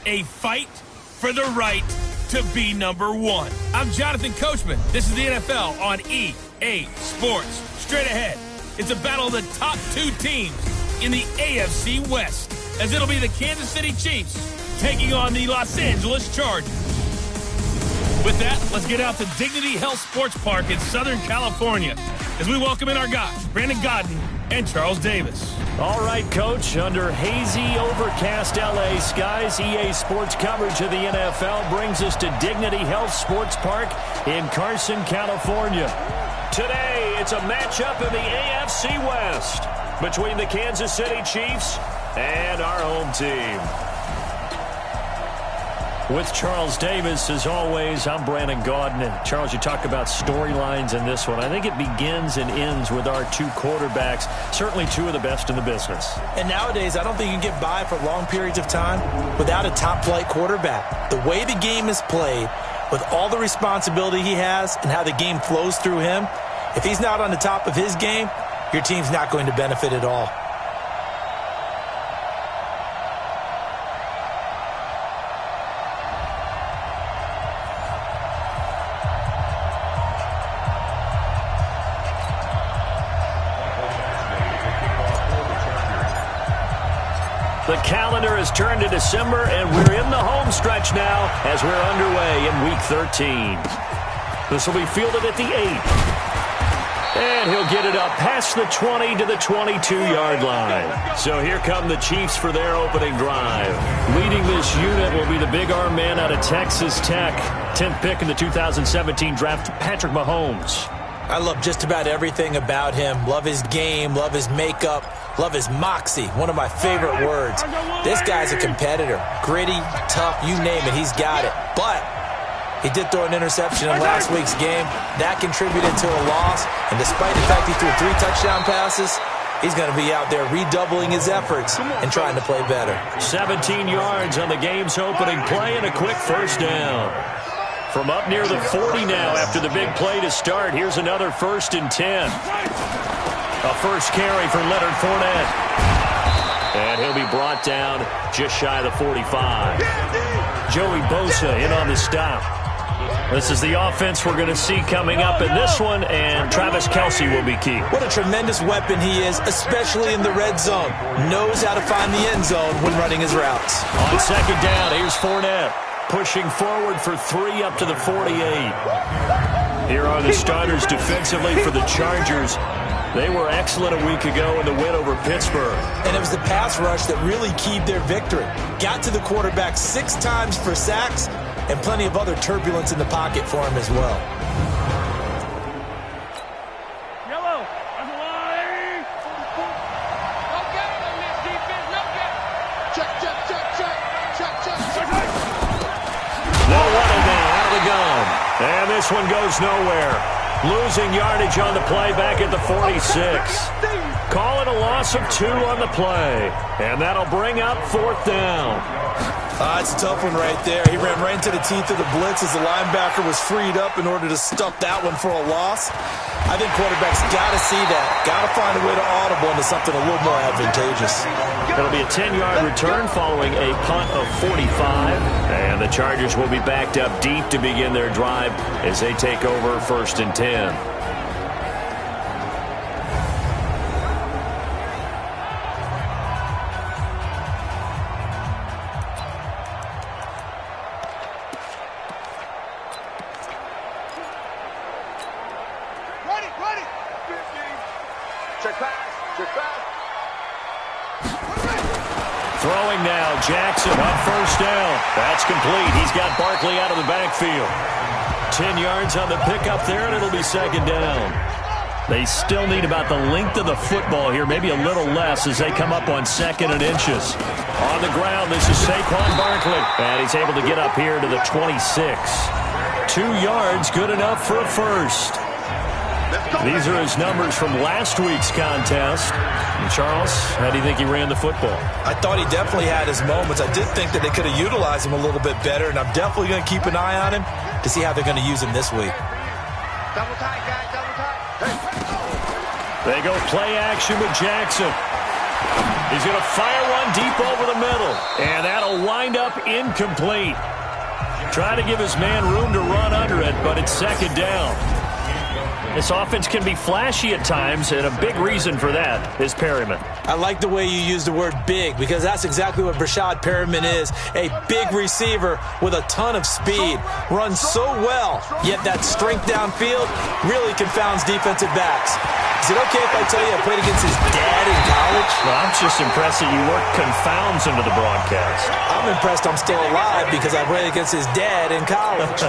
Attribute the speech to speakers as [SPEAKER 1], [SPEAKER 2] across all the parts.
[SPEAKER 1] A fight for the right to be number one. I'm Jonathan Coachman. This is the NFL on EA Sports. Straight ahead, it's a battle of the top two teams in the AFC West, as it'll be the Kansas City Chiefs taking on the Los Angeles Chargers. With that, let's get out to Dignity Health Sports Park in Southern California as we welcome in our guys, Brandon Godden and Charles Davis.
[SPEAKER 2] All right, Coach, under hazy, overcast LA skies, EA Sports coverage of the NFL brings us to Dignity Health Sports Park in Carson, California. Today, it's a matchup in the AFC West between the Kansas City Chiefs and our home team. With Charles Davis, as always, I'm Brandon Gaudin. And Charles, you talk about storylines in this one. I think it begins and ends with our two quarterbacks, certainly two of the best in the business.
[SPEAKER 3] And nowadays, I don't think you can get by for long periods of time without a top-flight quarterback. The way the game is played, with all the responsibility he has and how the game flows through him, if he's not on the top of his game, your team's not going to benefit at all.
[SPEAKER 2] The calendar has turned to December, and we're in the home stretch now as we're underway in Week 13. This will be fielded at the 8. And he'll get it up past the 20 to the 22-yard line. So here come the Chiefs for their opening drive. Leading this unit will be the big arm man out of Texas Tech. 10th pick in the 2017 draft, Patrick Mahomes.
[SPEAKER 3] I love just about everything about him. Love his game, love his makeup, love his moxie, one of my favorite words. This guy's a competitor. Gritty, tough, you name it, he's got it. But he did throw an interception in last week's game. That contributed to a loss. And despite the fact he threw 3 touchdown passes, he's going to be out there redoubling his efforts and trying to play better. 17 yards on the game's opening play and a quick first down. From up near the 40 now after the big play to start, here's another 1st and 10. A first carry for Leonard Fournette. And he'll be brought down just shy of the 45. Joey Bosa in on the stop. This is the offense we're going to see coming up in this one, and Travis Kelce will be key. What a tremendous weapon he is, especially in the red zone. Knows how to find the end zone when running his routes.
[SPEAKER 2] On second down, here's Fournette. Pushing forward for 3 up to the 48. Here are the starters defensively for the Chargers. They were excellent a week ago in the win over Pittsburgh.
[SPEAKER 3] And it was the pass rush that really keyed their victory. Got to the quarterback 6 times for sacks and plenty of other turbulence in the pocket for him as well.
[SPEAKER 4] Yellow, that's a line. No get on this defense, no get. Check.
[SPEAKER 2] No running now, out of the gun. And this one goes nowhere. Losing yardage on the play back at the 46. Call it a loss of 2 on the play. And that'll bring up 4th down.
[SPEAKER 3] It's a tough one right there. He ran right into the teeth of the blitz as the linebacker was freed up in order to stuff that one for a loss. I think quarterbacks got to see that. Got to find a way to audible into something a little more advantageous.
[SPEAKER 2] It'll be a 10-yard return following a punt of 45. And the Chargers will be backed up deep to begin their drive as they take over 1st and 10. Throwing now, Jackson on 1st down. That's complete. He's got Barkley out of the backfield. 10 yards on the pickup there, and it'll be 2nd down. They still need about the length of the football here, maybe a little less as they come up on 2nd and inches. On the ground, this is Saquon Barkley, and he's able to get up here to the 26. 2 yards, good enough for a first. These are his numbers from last week's contest. And Charles, how do you think he ran the football?
[SPEAKER 3] I thought he definitely had his moments. I did think that they could have utilized him a little bit better, and I'm definitely going to keep an eye on him to see how they're going to use him this week.
[SPEAKER 4] Double tight, guys, double tight.
[SPEAKER 2] They go play action with Jackson. He's going to fire one deep over the middle, and that'll wind up incomplete. Trying to give his man room to run under it, but it's 2nd down. This offense can be flashy at times, and a big reason for that is Perryman.
[SPEAKER 3] I like the way you use the word big, because that's exactly what Brashad Perryman is. A big receiver with a ton of speed. Runs so well, yet that strength downfield really confounds defensive backs. Is it okay if I tell you I played against his dad in college?
[SPEAKER 2] Well, I'm just impressed that you worked confounds into the broadcast.
[SPEAKER 3] I'm impressed I'm still alive because I played against his dad in college.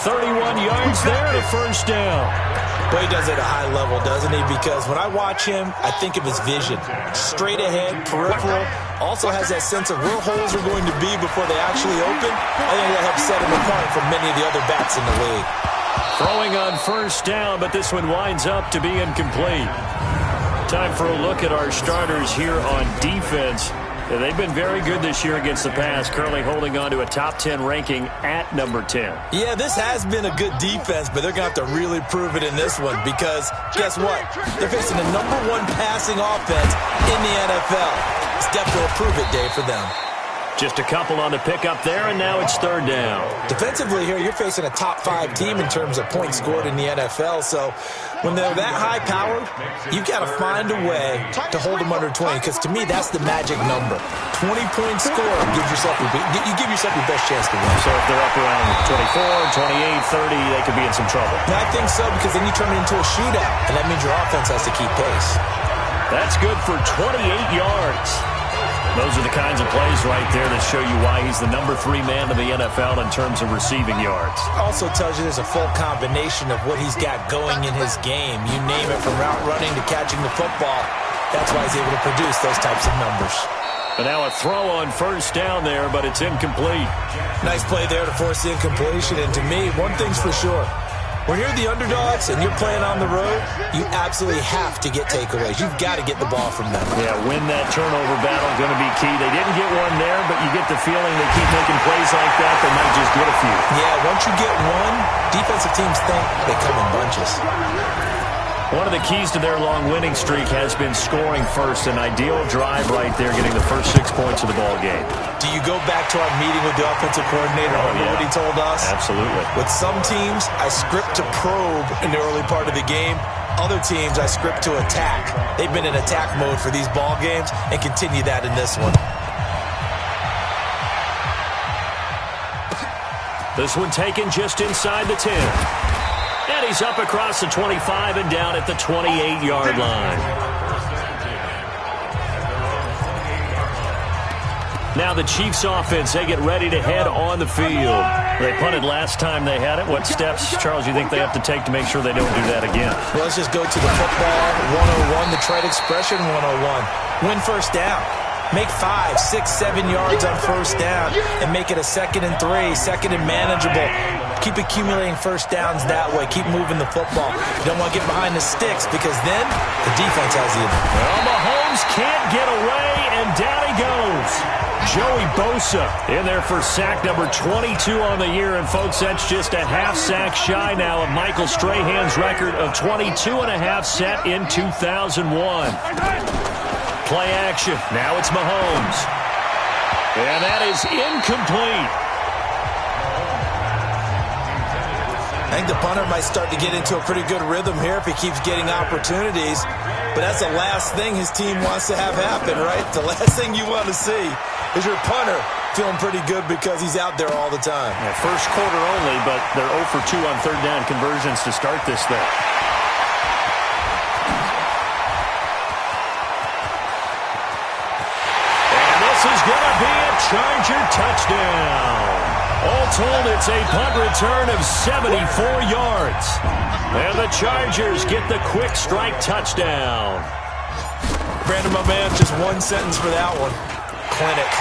[SPEAKER 2] 31 yards there to first down.
[SPEAKER 3] But he does it at a high level, doesn't he? Because when I watch him, I think of his vision. Straight ahead, peripheral. Also has that sense of where holes are going to be before they actually open. I think that helps set him apart from many of the other backs in the league.
[SPEAKER 2] Throwing on first down, but this one winds up to be incomplete. Time for a look at our starters here on defense. They've been very good this year against the pass, currently holding on to a top 10 ranking at number 10.
[SPEAKER 3] Yeah, this has been a good defense, but they're going to have to really prove it in this one because guess what? They're facing the #1 passing offense in the NFL. It's definitely a prove it day for them.
[SPEAKER 2] Just a couple on the pickup there, and now it's 3rd down.
[SPEAKER 3] Defensively here, you're facing a top 5 team in terms of points scored in the NFL. So when they're that high-powered, you've got to find a way to hold them under 20, because to me, that's the magic number. 20-point score gives yourself you give yourself your best chance to win.
[SPEAKER 2] So if they're up around 24, 28, 30, they could be in some trouble.
[SPEAKER 3] And I think so, because then you turn it into a shootout, and that means your offense has to keep pace.
[SPEAKER 2] That's good for 28 yards. Those are the kinds of plays right there that show you why he's the #3 man in the NFL in terms of receiving yards.
[SPEAKER 3] Also tells you there's a full combination of what he's got going in his game. You name it, from route running to catching the football. That's why he's able to produce those types of numbers.
[SPEAKER 2] But now a throw on first down there, but it's incomplete.
[SPEAKER 3] Nice play there to force the incompletion. And to me, one thing's for sure. When you're the underdogs and you're playing on the road, you absolutely have to get takeaways. You've got to get the ball from them.
[SPEAKER 2] Yeah, win that turnover battle, going to be key. They didn't get one there, but you get the feeling they keep making plays like that, they might just get a few.
[SPEAKER 3] Yeah, once you get one, defensive teams think they come in bunches.
[SPEAKER 2] One of the keys to their long winning streak has been scoring first. An ideal drive right there, getting the first 6 points of the ball game.
[SPEAKER 3] Do you go back to our meeting with the offensive coordinator? Remember what he told us?
[SPEAKER 2] Absolutely.
[SPEAKER 3] With some teams, I script to probe in the early part of the game. Other teams, I script to attack. They've been in attack mode for these ball games and continue that in this one.
[SPEAKER 2] This one taken just inside the 10. And he's up across the 25 and down at the 28-yard line. Now the Chiefs offense, they get ready to head on the field. They punted last time they had it. What steps, Charles, you think they have to take to make sure they don't do that again?
[SPEAKER 3] Well, let's just go to the football 101, the trade expression 101. Win first down. Make 5, 6, 7 yards on first down and make it a 2nd and 3, 2nd and manageable. Keep accumulating first downs that way. Keep moving the football. You don't want to get behind the sticks because then the defense has you.
[SPEAKER 2] Well, Mahomes can't get away, and down he goes. Joey Bosa in there for sack number 22 on the year. And, folks, that's just a half sack shy now of Michael Strahan's record of 22.5 set in 2001. Play action. Now it's Mahomes. And that is incomplete.
[SPEAKER 3] I think the punter might start to get into a pretty good rhythm here if he keeps getting opportunities. But that's the last thing his team wants to have happen, right? The last thing you want to see is your punter feeling pretty good because he's out there all the time.
[SPEAKER 2] Yeah, first quarter only, but they're 0 for 2 on third down conversions to start this thing. Is going to be a Charger touchdown. All told it's a punt return of 74 yards. And the Chargers get the quick strike touchdown.
[SPEAKER 3] Brandon, my man, just one sentence for that one. Clinic.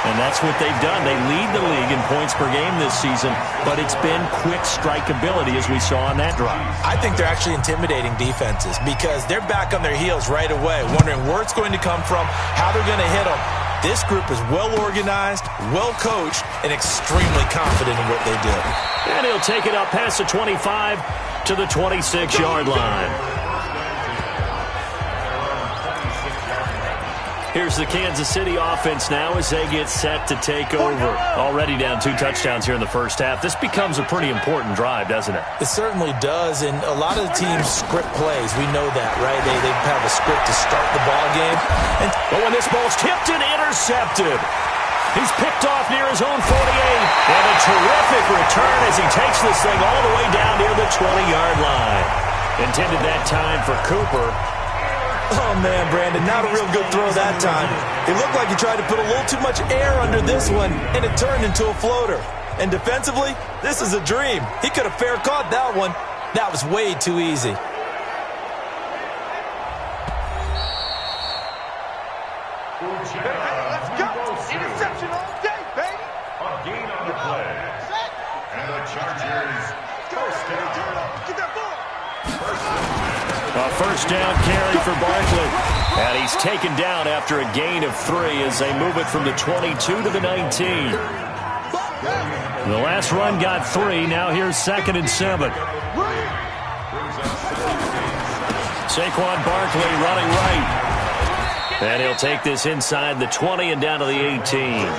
[SPEAKER 2] And that's what they've done. They lead the league in points per game this season, but it's been quick strike ability as we saw on that drive.
[SPEAKER 3] I think they're actually intimidating defenses because they're back on their heels right away, wondering where it's going to come from, how they're going to hit them. This group is well organized, well coached, and extremely confident in what they do.
[SPEAKER 2] And he'll take it up past the 25 to the 26-yard line. Here's the Kansas City offense now as they get set to take over. Already down 2 touchdowns here in the first half. This becomes a pretty important drive, doesn't it?
[SPEAKER 3] It certainly does, and a lot of the teams script plays. We know that, right? They have a script to start the ball game.
[SPEAKER 2] But when this ball's tipped and intercepted, he's picked off near his own 48. And a terrific return as he takes this thing all the way down near the 20-yard line. Intended that time for Cooper.
[SPEAKER 3] Oh, man, Brandon, not a real good throw that time. It looked like he tried to put a little too much air under this one, and it turned into a floater. And defensively, this is a dream. He could have fair caught that one. That was way too easy.
[SPEAKER 4] Let's go. Interception all day, baby.
[SPEAKER 5] A gain on the play. And the Chargers first down.
[SPEAKER 4] Get that ball.
[SPEAKER 2] A first down carry for Barkley. And he's taken down after a gain of 3 as they move it from the 22 to the 19. The last run got 3. Now here's 2nd and 7. Saquon Barkley running right. And he'll take this inside the 20 and down to the 18.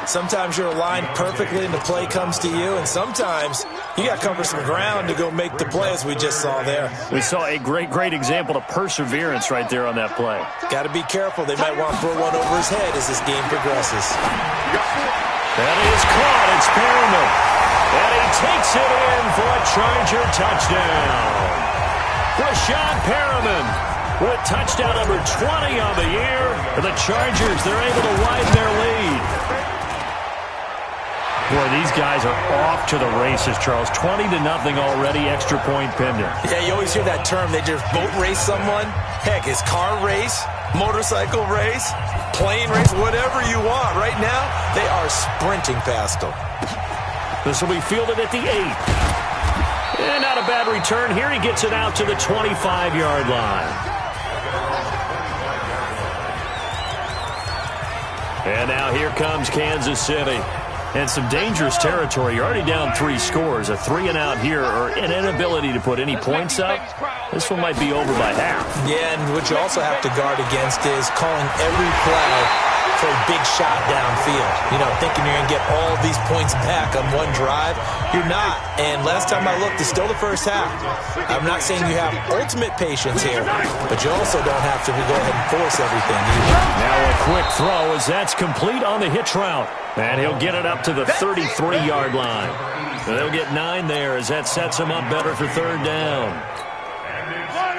[SPEAKER 3] Sometimes you're aligned perfectly and the play comes to you, and sometimes you got to cover some ground to go make the play, as we just saw there.
[SPEAKER 2] We saw a great example of perseverance right there on that play.
[SPEAKER 3] Got to be careful. They might want to throw one over his head as this game progresses.
[SPEAKER 2] That is caught. It's Perriman. And he takes it in for a Charger touchdown. Rashad Perriman with touchdown number 20 on the year. For the Chargers, they're able to widen their lead. Boy, these guys are off to the races, Charles. 20-0 already, extra point pending.
[SPEAKER 3] Yeah, you always hear that term. They just boat race someone. Heck, it's car race, motorcycle race, plane race, whatever you want. Right now, they are sprinting past them.
[SPEAKER 2] This will be fielded at the 8. And not a bad return. Here he gets it out to the 25-yard line. And now here comes Kansas City. And some dangerous territory. You're already down 3 scores. A 3-and-out here or an inability to put any points up. This one might be over by half.
[SPEAKER 3] Yeah, and what you also have to guard against is calling every play for a big shot downfield. You know, thinking you're going to get all these points back on one drive. You're not. And last time I looked, it's still the first half. I'm not saying you have ultimate patience here, but you also don't have to go ahead and force everything either.
[SPEAKER 2] Now a quick throw as that's complete on the hitch route. And he'll get it up to the 33-yard line. And they'll get 9 there as that sets him up better for 3rd down.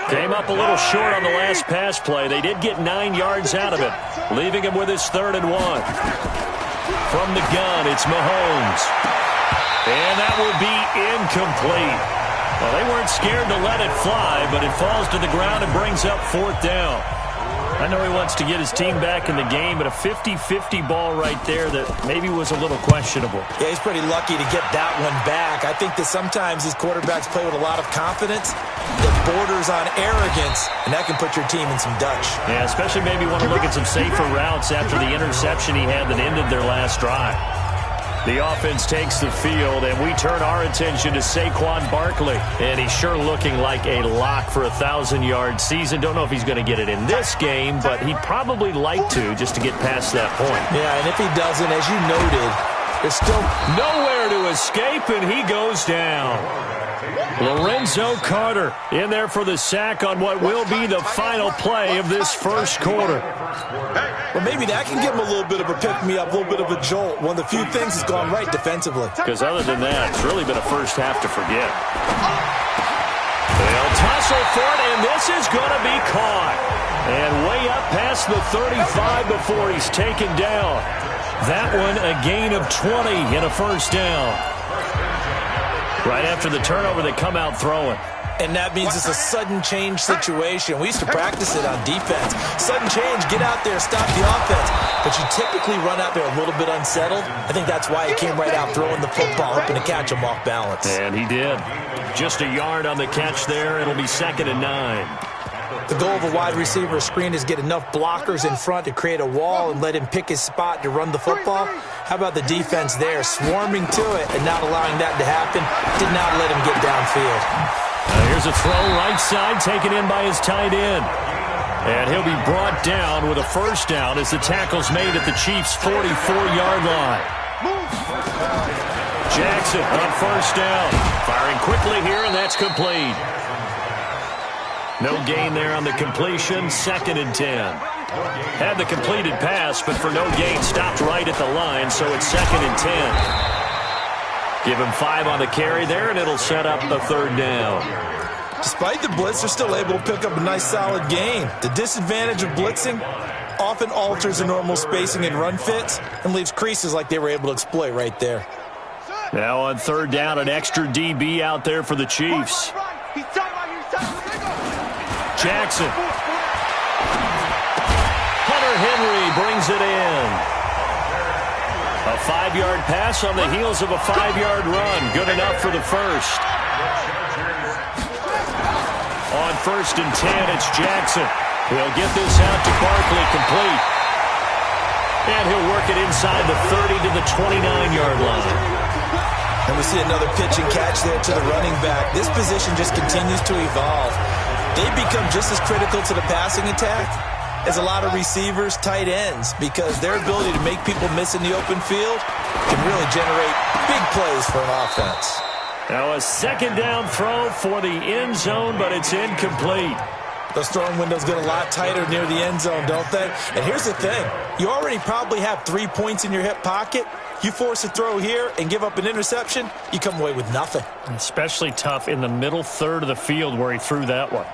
[SPEAKER 2] Came up a little short on the last pass play. They did get 9 yards out of it, leaving him with his 3rd and 1. From the gun, it's Mahomes. And that will be incomplete. Well, they weren't scared to let it fly, but it falls to the ground and brings up 4th down. I know he wants to get his team back in the game, but a 50-50 ball right there that maybe was a little questionable.
[SPEAKER 3] Yeah, he's pretty lucky to get that one back. I think that sometimes these quarterbacks play with a lot of confidence that borders on arrogance, and that can put your team in some Dutch.
[SPEAKER 2] Yeah, especially maybe want to look at some safer routes after the interception he had that ended their last drive. The offense takes the field, and we turn our attention to Saquon Barkley. And he's sure looking like a lock for a 1,000-yard season. Don't know if he's going to get it in this game, but he'd probably like to just to get past that point.
[SPEAKER 3] Yeah, and if he doesn't, as you noted, there's still
[SPEAKER 2] nowhere to escape, and he goes down. Lorenzo Carter in there for the sack on what will be the final play of this first quarter.
[SPEAKER 3] Well, maybe that can give him a little bit of a pick-me-up, a little bit of a jolt. One of the few things that's gone right defensively.
[SPEAKER 2] Because other than that, it's really been a first half to forget. They'll tussle for it, and this is going to be caught. And way up past the 35 before he's taken down. That one a gain of 20 and a first down. Right after the turnover, they come out throwing.
[SPEAKER 3] And that means it's a sudden change situation. We used to practice it on defense. Sudden change, get out there, stop the offense. But you typically run out there a little bit unsettled. I think that's why he came right out throwing the football, hoping to catch him off balance.
[SPEAKER 2] And he did. Just a yard on the catch there. It'll be 2nd and 9.
[SPEAKER 3] The goal of a wide receiver screen is get enough blockers in front to create a wall and let him pick his spot to run the football. How about the defense there, swarming to it and not allowing that to happen? Did not let him get downfield.
[SPEAKER 2] Here's a throw right side taken in by his tight end. And he'll be brought down with a first down as the tackle's made at the Chiefs' 44-yard line. Jackson on first down. Firing quickly here, and that's complete. No gain there on the completion. 2nd and 10. Had the completed pass, but for no gain, stopped right at the line, so it's 2nd and 10. Give him 5 on the carry there, and it'll set up the 3rd down.
[SPEAKER 3] Despite the blitz, they're still able to pick up a nice, solid gain. The disadvantage of blitzing often alters the normal spacing and run fits and leaves creases like they were able to exploit right there.
[SPEAKER 2] Now on 3rd down, an extra DB out there for the Chiefs. Jackson. Hunter Henry brings it in. A 5-yard pass on the heels of a 5-yard run. Good enough for the first. On 1st and 10, it's Jackson. He'll get this out to Barkley, complete. And he'll work it inside the 30 to the 29-yard line.
[SPEAKER 3] And we see another pitch and catch there to the running back. This position just continues to evolve. They become just as critical to the passing attack as a lot of receivers, tight ends, because their ability to make people miss in the open field can really generate big plays for an offense.
[SPEAKER 2] Now a 2nd down throw for the end zone, but it's incomplete.
[SPEAKER 3] Those throwing windows get a lot tighter near the end zone, don't they? And here's the thing. You already probably have 3 points in your hip pocket. You force a throw here and give up an interception, you come away with nothing.
[SPEAKER 2] Especially tough in the middle third of the field where he threw that one.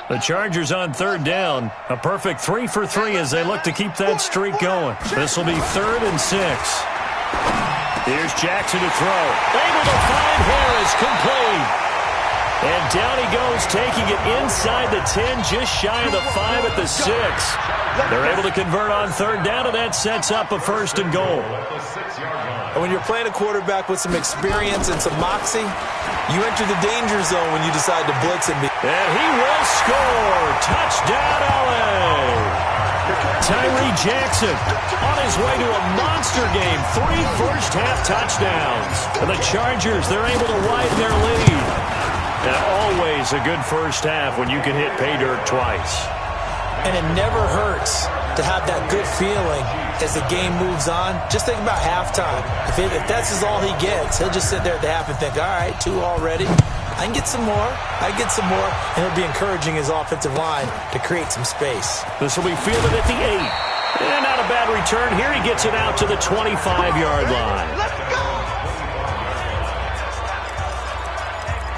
[SPEAKER 2] The Chargers on 3rd down. A perfect 3 for 3 as they look to keep that streak going. This will be 3rd and 6. Here's Jackson to throw. Able to find Harris, complete. And down he goes, taking it inside the 10, just shy of the 5 at the 6. They're able to convert on 3rd down, and that sets up a 1st and goal.
[SPEAKER 3] And when you're playing a quarterback with some experience and some moxie, you enter the danger zone when you decide to blitz him.
[SPEAKER 2] And he will score. Touchdown, LA. Tyree Jackson on his way to a monster game. 3 first-half touchdowns. And the Chargers, they're able to widen their lead. And always a good first half when you can hit pay dirt twice.
[SPEAKER 3] And it never hurts to have that good feeling as the game moves on. Just think about halftime. If that's all he gets, he'll just sit there at the half and think, all right, 2 already. I can get some more. I get some more. And he'll be encouraging his offensive line to create some space.
[SPEAKER 2] This will be fielded at the 8. And not a bad return. Here he gets it out to the 25-yard line.
[SPEAKER 4] Let's go!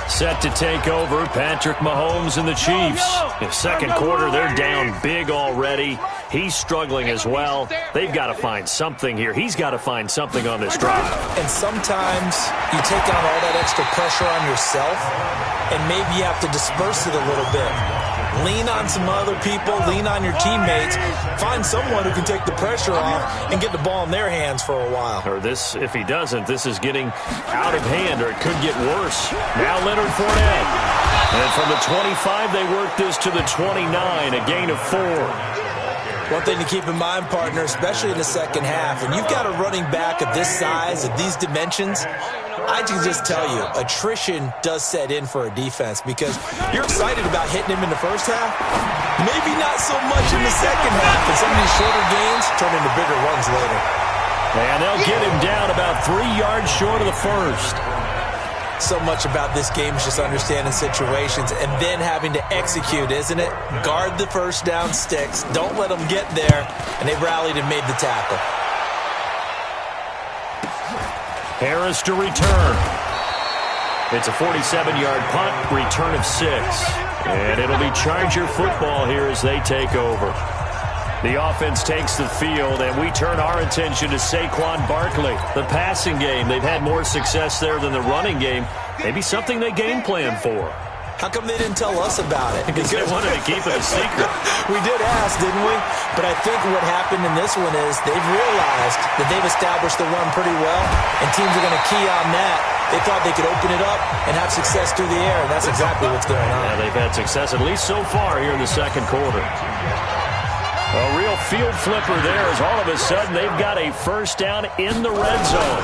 [SPEAKER 2] Set to take over, Patrick Mahomes and the Chiefs. In second quarter, they're down big already. He's struggling as well. They've got to find something here. He's got to find something on this drive.
[SPEAKER 3] And sometimes you take on all that extra pressure on yourself, and maybe you have to disperse it a little bit. Lean on some other people, lean on your teammates, find someone who can take the pressure off and get the ball in their hands for a while.
[SPEAKER 2] Or this, if he doesn't, this is getting out of hand, or it could get worse. Now Leonard Fournette. And from the 25, they work this to the 29, a gain of 4.
[SPEAKER 3] One thing to keep in mind, partner, especially in the second half, and you've got a running back of this size, of these dimensions, I can just tell you, attrition does set in for a defense because you're excited about hitting him in the first half, maybe not so much in the second half, and some of these shorter gains turn into bigger runs later.
[SPEAKER 2] And they'll get him down about 3 yards short of the first.
[SPEAKER 3] So much about this game is just understanding situations and then having to execute, isn't it? Guard the first down sticks. Don't let them get there. And they rallied and made the tackle.
[SPEAKER 2] Harris to return. It's a 47-yard punt, return of 6. And it'll be Charger football here as they take over. The offense takes the field, and we turn our attention to Saquon Barkley. The passing game, they've had more success there than the running game. Maybe something they game plan for.
[SPEAKER 3] How come they didn't tell us about it?
[SPEAKER 2] Because they wanted to keep it a secret.
[SPEAKER 3] We did ask, didn't we? But I think what happened in this one is they've realized that they've established the run pretty well, and teams are going to key on that. They thought they could open it up and have success through the air, and that's exactly what's going on.
[SPEAKER 2] Yeah, they've had success, at least so far, here in the second quarter. A real field flipper there as all of a sudden they've got a first down in the red zone.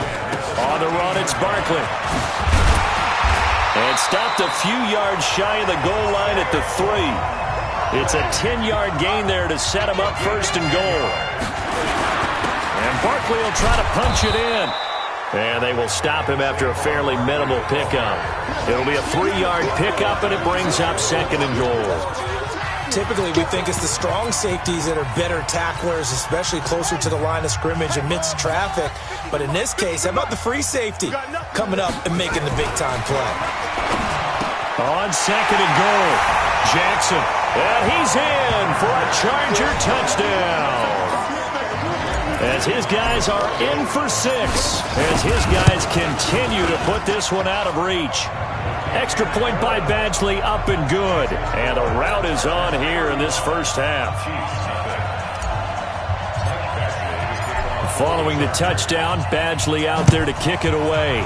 [SPEAKER 2] On the run, it's Barkley. And stopped a few yards shy of the goal line at the 3. It's a 10-yard gain there to set him up first and goal. And Barkley will try to punch it in. And they will stop him after a fairly minimal pickup. It'll be a 3-yard pickup, and it brings up second and goal.
[SPEAKER 3] Typically, we think it's the strong safeties that are better tacklers, especially closer to the line of scrimmage amidst traffic. But in this case, how about the free safety coming up and making the big-time play?
[SPEAKER 2] On second and goal, Jackson. And he's in for a Charger touchdown. As his guys are in for 6. As his guys continue to put this one out of reach. Extra point by Badgley, up and good. And a rout is on here in this first half. Following the touchdown, Badgley out there to kick it away.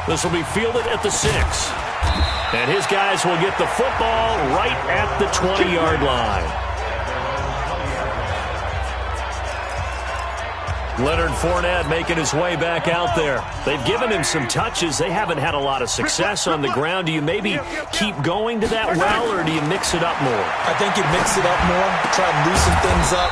[SPEAKER 2] This will be fielded at the 6. And his guys will get the football right at the 20-yard line. Leonard Fournette making his way back out there. They've given him some touches. They haven't had a lot of success on the ground. Do you maybe keep going to that well, or do you mix it up more?
[SPEAKER 3] I think you mix it up more, try and loosen things up.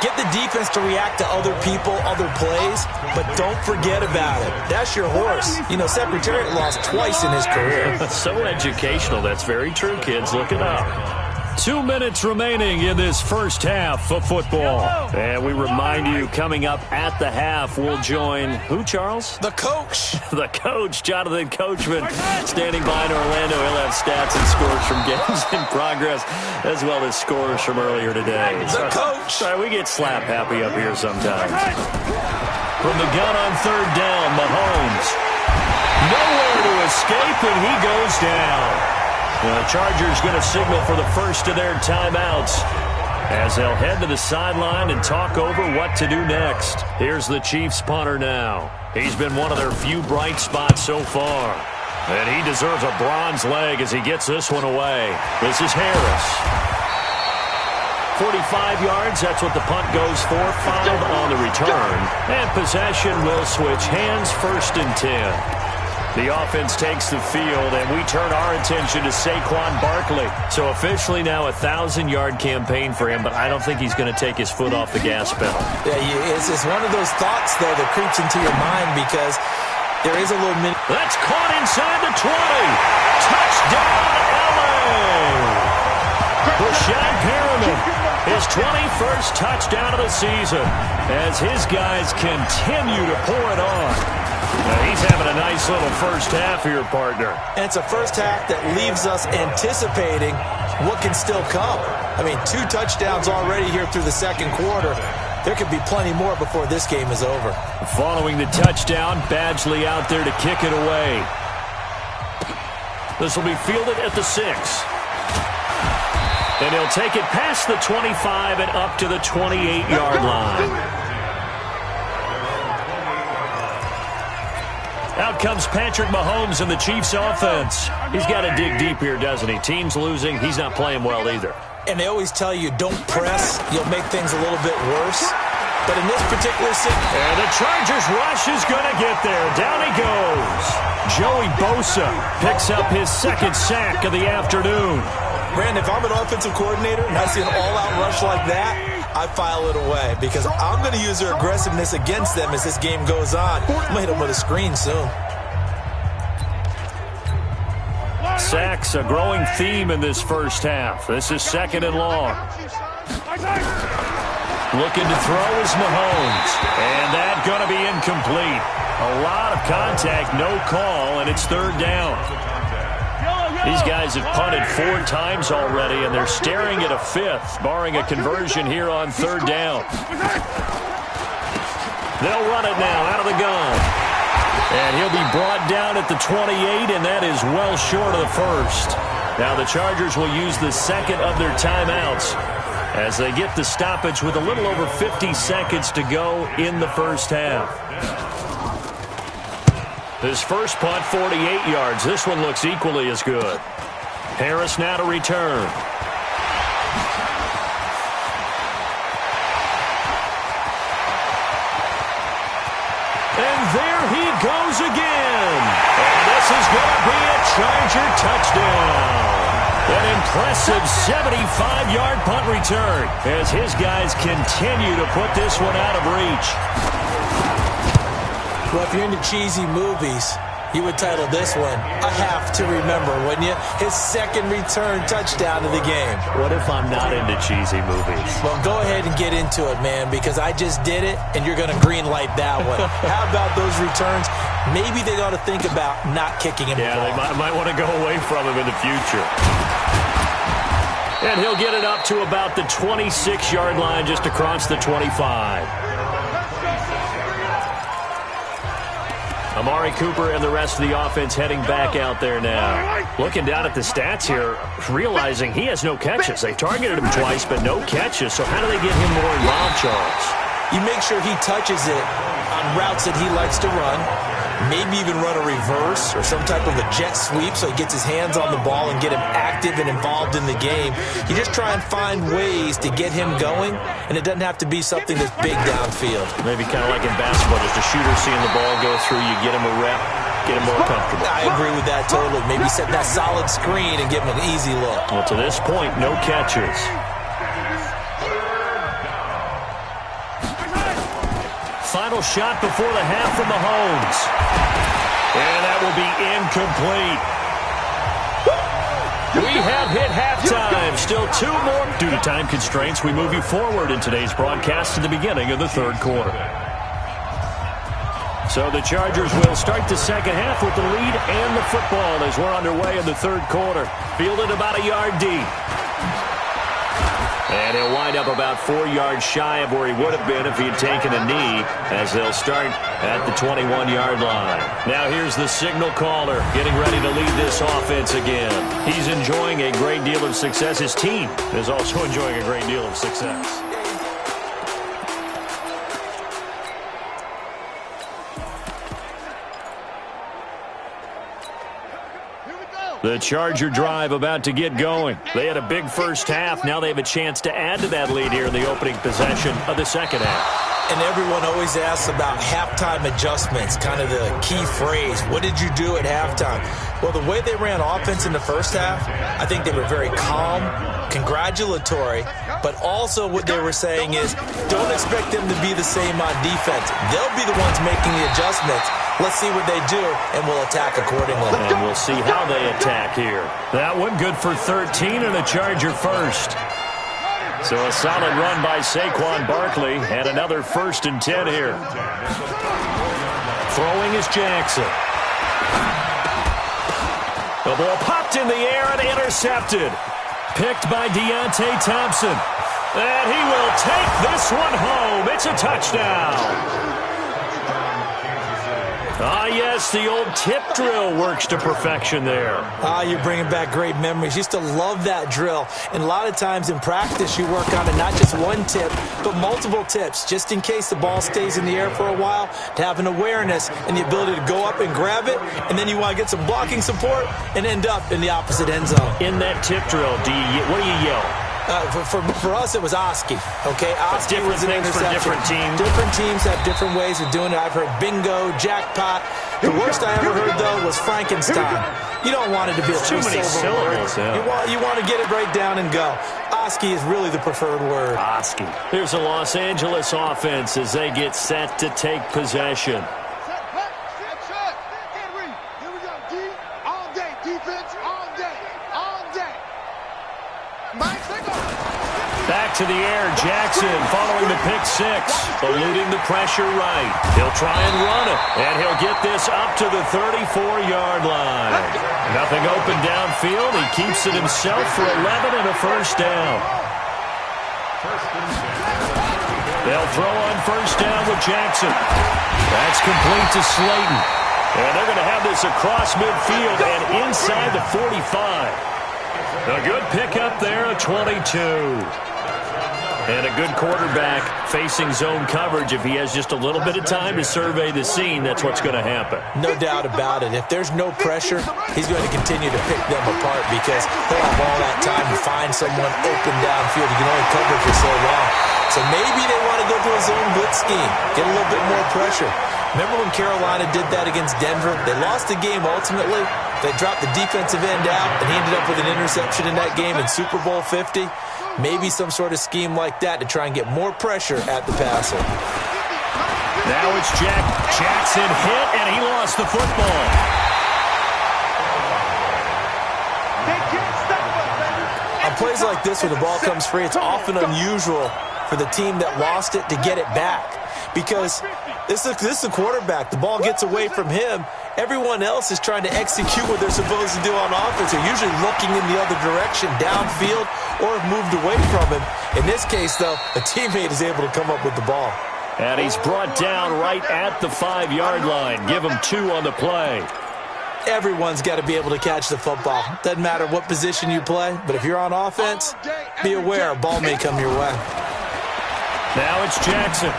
[SPEAKER 3] Get the defense to react to other people, other plays, but don't forget about it. That's your horse. You know, Secretariat lost twice in his career.
[SPEAKER 2] So educational. That's very true, kids. Look it up. 2 minutes remaining in this first half of football. And we remind you, coming up at the half, we'll join who, Charles?
[SPEAKER 3] The coach.
[SPEAKER 2] The coach, Jonathan Coachman, standing by in Orlando. He'll have stats and scores from games in progress, as well as scores from earlier today.
[SPEAKER 3] The coach.
[SPEAKER 2] Sorry, we get slap happy up here sometimes. From the gun on third down, Mahomes. Nowhere to escape, and he goes down. The Chargers going to signal for the first of their timeouts as they'll head to the sideline and talk over what to do next. Here's the Chiefs punter now. He's been one of their few bright spots so far. And he deserves a bronze leg as he gets this one away. This is Harris. 45 yards, that's what the punt goes for. 5 on the return. And possession will switch hands, first and 10. The offense takes the field, and we turn our attention to Saquon Barkley. So officially now a 1,000-yard campaign for him, but I don't think he's going to take his foot off the gas pedal.
[SPEAKER 3] Yeah, it's one of those thoughts, though, that creeps into your mind because there is a little minute.
[SPEAKER 2] That's caught inside the 20. Touchdown, L.A. Rashad Perriman, his 21st touchdown of the season as his guys continue to pour it on. Now he's having a nice little first half here, partner.
[SPEAKER 3] And it's a first half that leaves us anticipating what can still come. I mean, 2 touchdowns already here through the second quarter. There could be plenty more before this game is over.
[SPEAKER 2] Following the touchdown, Badgley out there to kick it away. This will be fielded at the 6. And he'll take it past the 25 and up to the 28-yard line. Out comes Patrick Mahomes in the Chiefs offense. He's got to dig deep here, doesn't he? Team's losing. He's not playing well either.
[SPEAKER 3] And they always tell you, don't press. You'll make things a little bit worse. But in this particular situation...
[SPEAKER 2] And the Chargers rush is going to get there. Down he goes. Joey Bosa picks up his second sack of the afternoon.
[SPEAKER 3] Brandon, if I'm an offensive coordinator and I see an all-out rush like that, I file it away because I'm going to use their aggressiveness against them as this game goes on. I'm going to hit them with a screen soon.
[SPEAKER 2] Sacks, a growing theme in this first half. This is second and long. Looking to throw is Mahomes. And that's going to be incomplete. A lot of contact, no call, and it's third down. These guys have punted 4 times already, and they're staring at a 5th, barring a conversion here on 3rd down. They'll run it now out of the gun. And he'll be brought down at the 28, and that is well short of the 1st. Now the Chargers will use the 2nd of their timeouts as they get the stoppage with a little over 50 seconds to go in the 1st half. His first punt, 48 yards. This one looks equally as good. Harris now to return. And there he goes again. And this is going to be a Charger touchdown. An impressive 75-yard punt return as his guys continue to put this one out of reach.
[SPEAKER 3] Well, if you're into cheesy movies, you would title this one "I Have to Remember," wouldn't you? His 2nd return touchdown of the game.
[SPEAKER 2] What if I'm not into cheesy movies?
[SPEAKER 3] Well, go ahead and get into it, man, because I just did it, and you're going to green light that one. How about those returns? Maybe they ought to think about not kicking him the ball.
[SPEAKER 2] Yeah, they might want to go away from him in the future. And he'll get it up to about the 26-yard line just across the 25. Amari Cooper and the rest of the offense heading back out there now. Looking down at the stats here, realizing he has no catches. They targeted him twice, but no catches. So how do they get him more involved, Charles?
[SPEAKER 3] You make sure he touches it on routes that he likes to run. Maybe even run a reverse or some type of a jet sweep so he gets his hands on the ball and get him active and involved in the game. You just try and find ways to get him going, and it doesn't have to be something that's big downfield.
[SPEAKER 2] Maybe kind of like in basketball, just a shooter seeing the ball go through, you get him a rep, get him more comfortable.
[SPEAKER 3] I agree with that totally. Maybe set that solid screen and give him an easy look.
[SPEAKER 2] Well, to this point, no catches. Final shot before the half from Mahomes. And that will be incomplete. We have hit halftime. Still 2 more. Due to time constraints, we move you forward in today's broadcast to the beginning of the 3rd quarter. So the Chargers will start the 2nd half with the lead and the football as we're underway in the 3rd quarter. Fielded about a yard deep. And he'll wind up about 4 yards shy of where he would have been if he had taken a knee, as they'll start at the 21-yard line. Now here's the signal caller getting ready to lead this offense again. He's enjoying a great deal of success. His team is also enjoying a great deal of success. The Charger drive about to get going. They had a big first half. Now they have a chance to add to that lead here in the opening possession of the 2nd half.
[SPEAKER 3] And everyone always asks about halftime adjustments, kind of the key phrase. What did you do at halftime? Well, the way they ran offense in the first half, I think they were very calm, congratulatory, but also what they were saying is don't expect them to be the same on defense. They'll be the ones making the adjustments. Let's see what they do, and we'll attack accordingly.
[SPEAKER 2] And we'll see how they attack here. That one good for 13 and a Charger first. So a solid run by Saquon Barkley and another 1st and 10 here. Throwing is Jackson. The ball popped in the air and intercepted. Picked by Deontay Thompson. And he will take this one home. It's a touchdown. Ah, yes, the old tip drill works to perfection there.
[SPEAKER 3] Ah, you're bringing back great memories. Used to love that drill. And a lot of times in practice, you work on it, not just one tip, but multiple tips, just in case the ball stays in the air for a while, to have an awareness and the ability to go up and grab it, and then you want to get some blocking support and end up in the opposite end zone.
[SPEAKER 2] In that tip drill, what do you yell?
[SPEAKER 3] For us, it was Oski. Okay, Oski was an interception.
[SPEAKER 2] For different teams.
[SPEAKER 3] Different teams have different ways of doing it. I've heard bingo, jackpot. The worst I ever heard, though, was Frankenstein. You don't want it to be a
[SPEAKER 2] too many syllables.
[SPEAKER 3] Yeah. You want to get it right down and go. Oski is really the preferred word.
[SPEAKER 2] Oski. Here's the Los Angeles offense as they get set to take possession. Back to the air, Jackson following the pick six, eluding the pressure right. He'll try and run it, and he'll get this up to the 34-yard line. Nothing open downfield. He keeps it himself for 11 and a first down. They'll throw on first down with Jackson. That's complete to Slayton. And they're going to have this across midfield and inside the 45. A good pickup there, a 22. And a good quarterback facing zone coverage. If he has just a little bit of time to survey the scene, that's what's going to happen.
[SPEAKER 3] No doubt about it. If there's no pressure, he's going to continue to pick them apart because he'll have all that time to find someone open downfield. You can only cover for so long. So maybe they want to go to a zone blitz scheme, get a little bit more pressure. Remember when Carolina did that against Denver? They lost the game ultimately. They dropped the defensive end out, and he ended up with an interception in that game in Super Bowl 50. Maybe some sort of scheme like that to try and get more pressure at the passer.
[SPEAKER 2] Now it's Jackson hit, and he lost the football.
[SPEAKER 3] On plays like this where the ball comes free, it's often unusual for the team that lost it to get it back. Because this is a quarterback. The ball gets away from him. Everyone else is trying to execute what they're supposed to do on offense. They're usually looking in the other direction, downfield, or have moved away from him. In this case, though, a teammate is able to come up with the ball.
[SPEAKER 2] And he's brought down right at the 5-yard line. Give him 2 on the play.
[SPEAKER 3] Everyone's got to be able to catch the football. Doesn't matter what position you play, but if you're on offense, be aware a ball may come your way.
[SPEAKER 2] Now it's Jackson.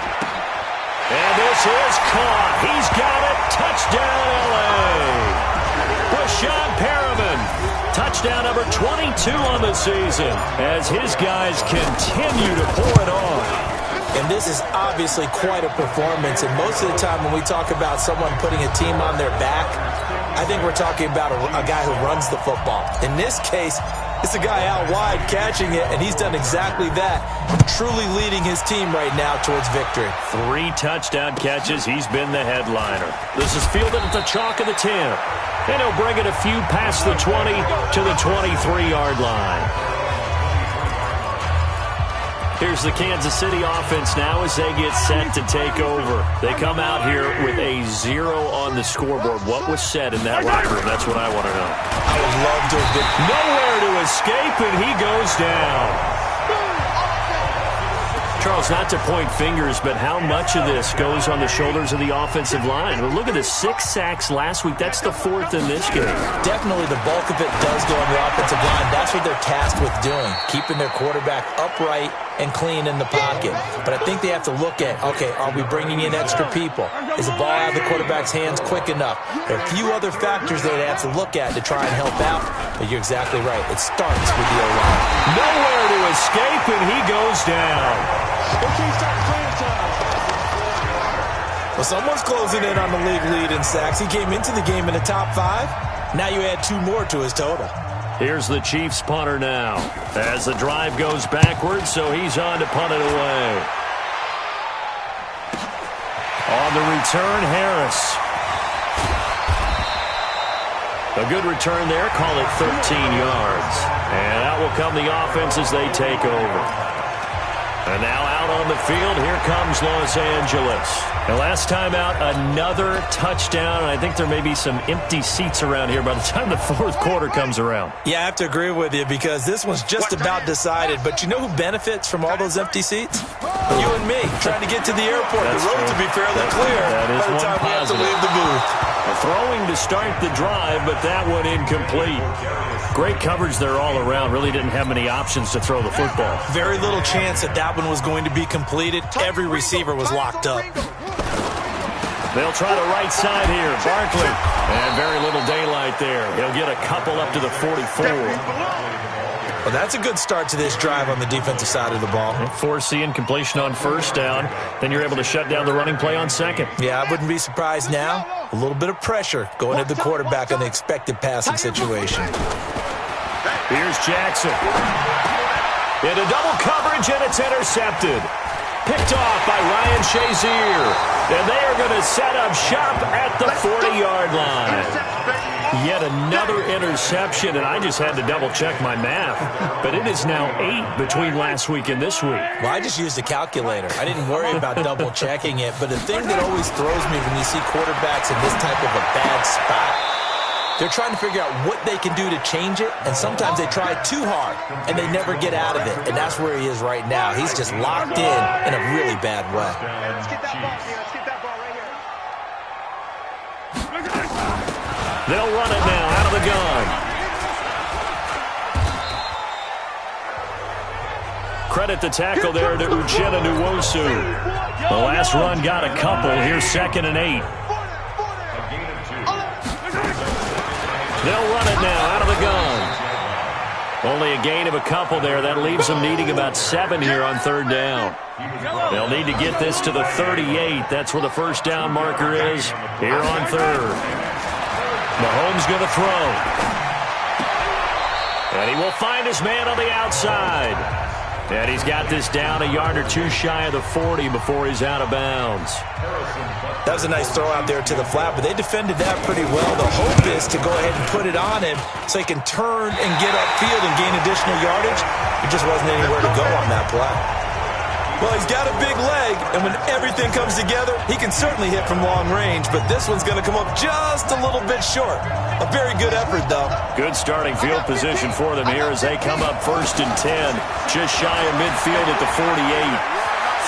[SPEAKER 2] And this is caught. He's got it. Touchdown, L.A. Rashawn Perriman. Touchdown number 22 on the season as his guys continue to pour it on.
[SPEAKER 3] And this is obviously quite a performance. And most of the time when we talk about someone putting a team on their back, I think we're talking about a guy who runs the football. In this case, it's a guy out wide catching it, and he's done exactly that, truly leading his team right now towards victory.
[SPEAKER 2] 3 touchdown catches. He's been the headliner. This is fielded at the chalk of the 10. And he'll bring it a few past the 20 to the 23-yard line. Here's the Kansas City offense now as they get set to take over. They come out here with a 0 on the scoreboard. What was said in that locker room? That's what I want to know.
[SPEAKER 3] I would love to have been.
[SPEAKER 2] Nowhere to escape, and he goes down. Charles, not to point fingers, but how much of this goes on the shoulders of the offensive line? Well, look at the 6 sacks last week. That's the 4th in this game.
[SPEAKER 3] Definitely the bulk of it does go on the offensive line. That's what they're tasked with doing, keeping their quarterback upright and clean in the pocket. But I think they have to look at, okay, are we bringing in extra people? Is the ball out of the quarterback's hands quick enough? There are a few other factors they have to look at to try and help out, but you're exactly right. It starts with the O-line.
[SPEAKER 2] Nowhere to escape, and he goes down.
[SPEAKER 3] Well, someone's closing in on the league lead in sacks. He came into the game in the top 5. Now you add 2 more to his total.
[SPEAKER 2] Here's the Chiefs punter now as the drive goes backwards, so he's on to punt it away. On the return, Harris. A good return there, call it 13 yards. And out will come the offense as they take over. And now out on the field, here comes Los Angeles. And last time out, another touchdown. And I think there may be some empty seats around here by the time the 4th quarter comes around.
[SPEAKER 3] Yeah, I have to agree with you because this one's just about decided. But you know who benefits from all those empty seats? You and me, trying to get to the airport.
[SPEAKER 2] That's
[SPEAKER 3] the road
[SPEAKER 2] true.
[SPEAKER 3] to be fairly clear
[SPEAKER 2] That is
[SPEAKER 3] by the time we have to leave the booth.
[SPEAKER 2] Throwing to start the drive, but that one incomplete. Great coverage there all around. Really didn't have many options to throw the football.
[SPEAKER 3] Very little chance that that one was going to be completed. Every receiver was locked up.
[SPEAKER 2] They'll try the right side here. Barkley. And very little daylight there. He'll get a couple up to the 44.
[SPEAKER 3] Well, that's a good start to this drive on the defensive side of the ball.
[SPEAKER 2] Force the incompletion on first down. Then you're able to shut down the running play on second.
[SPEAKER 3] Yeah, I wouldn't be surprised now. A little bit of pressure going at the quarterback on the expected passing situation.
[SPEAKER 2] Here's Jackson. Into double coverage, and it's intercepted. Picked off by Ryan Shazier. And they are going to set up shop at the 40-yard line. Yet another interception, and I just had to double-check my math. But it is now 8 between last week and this week.
[SPEAKER 3] Well, I just used a calculator. I didn't worry about double-checking it. But the thing that always throws me when you see quarterbacks in this type of a bad spot, they're trying to figure out what they can do to change it, and sometimes they try too hard, and they never get out of it. And that's where he is right now. He's just locked in a really bad way.
[SPEAKER 4] Let's get that ball here. Let's get that ball right here.
[SPEAKER 2] They'll run it now out of the gun. Credit the tackle there to Uchenna Nwosu. The last run got a couple. Here's 2nd and 8. They'll run it now out of the gun. Only a gain of a couple there. That leaves them needing about 7 here on 3rd down. They'll need to get this to the 38. That's where the first down marker is here on 3rd. Mahomes going to throw. And he will find his man on the outside. And he's got this down a yard or 2 shy of the 40 before he's out of bounds.
[SPEAKER 3] That was a nice throw out there to the flat, but they defended that pretty well. The hope is to go ahead and put it on him so he can turn and get upfield and gain additional yardage. There just wasn't anywhere to go on that play. Well, he's got a big leg, and when everything comes together, he can certainly hit from long range, but this one's going to come up just a little bit short. A very good effort, though.
[SPEAKER 2] Good starting field position for them here as they come up 1st and 10, just shy of midfield at the 48.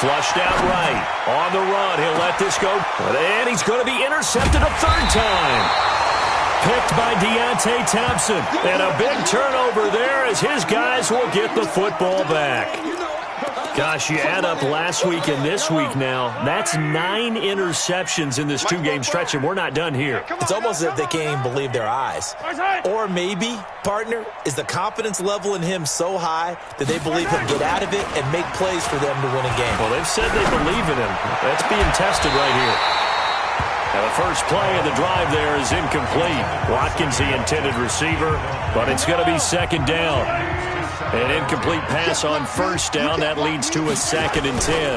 [SPEAKER 2] Flushed out right. On the run, he'll let this go. And he's going to be intercepted a 3rd time. Picked by Deontay Thompson. And a big turnover there as his guys will get the football back. Gosh, you add up last week and this week now, that's 9 interceptions in this 2-game stretch, and we're not done here.
[SPEAKER 3] It's almost as if they can't even believe their eyes. Or maybe, partner, is the confidence level in him so high that they believe he'll get out of it and make plays for them to win a game.
[SPEAKER 2] Well, they've said they believe in him. That's being tested right here. Now, the first play of the drive there is incomplete. Watkins, the intended receiver, but it's going to be 2nd down. An incomplete pass on 1st down. That leads to a 2nd and 10.